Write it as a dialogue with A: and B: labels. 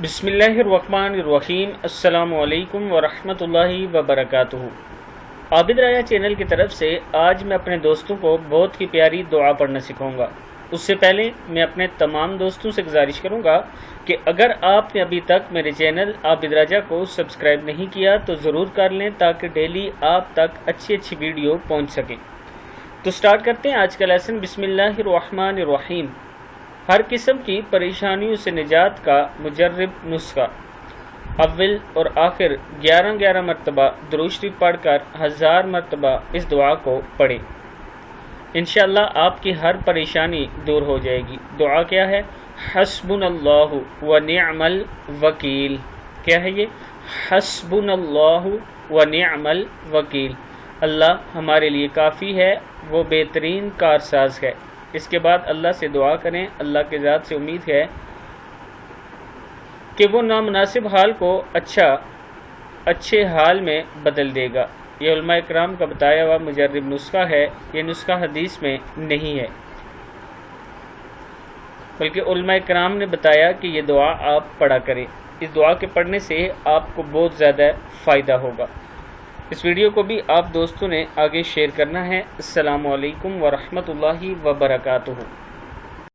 A: बिस्मिल्लाहिर्रहमानिर्रहीम। अस्सलामु अलैकुम वरहमतुल्लाहि वबरकातुहू। आबिद राया चैनल की तरफ से आज मैं अपने दोस्तों को बहुत ही प्यारी दुआ पढ़ना सिखाऊंगा। उससे पहले मैं अपने तमाम दोस्तों से गुजारिश करूंगा कि अगर आपने अभी तक मेरे चैनल आबिद राजा को सब्सक्राइब नहीं किया तो ज़रूर कर लें ताकि डेली आप तक अच्छी अच्छी वीडियो पहुंच सके। तो स्टार्ट करते हैं आज का लेसन। बिस्मिल्लाहिर्रहमानिर्रहीम। हर किस्म की परेशानियों से निजात का मुजर्रब नुस्खा। अव्वल और आखिर 11 मरतबा दुरूद शरीफ पढ़कर 1000 मरतबा इस दुआ को पढ़ें। इंशाअल्लाह आपकी हर परेशानी दूर हो जाएगी। दुआ क्या है? हस्बुनल्लाहु व निअमल वकील। क्या है ये? हस्बुनल्लाहु व निअमल वकील। अल्लाह हमारे लिए काफ़ी है, वो बेहतरीन कारसाज है। इसके बाद अल्लाह से दुआ करें, अल्लाह के ज़ात से उम्मीद है कि वो नामुनासिब हाल को अच्छे हाल में बदल देगा। ये उलमा इकराम का बताया हुआ मुजर्रब नुस्खा है। ये नुस्खा हदीस में नहीं है, बल्कि उलमा इकराम ने बताया कि ये दुआ आप पढ़ा करें। इस दुआ के पढ़ने से आपको बहुत ज़्यादा फ़ायदा होगा। इस वीडियो को भी आप दोस्तों ने आगे शेयर करना है। अस्सलामु अलैकुम वरहमतुल्लाहि वबरकातुहू।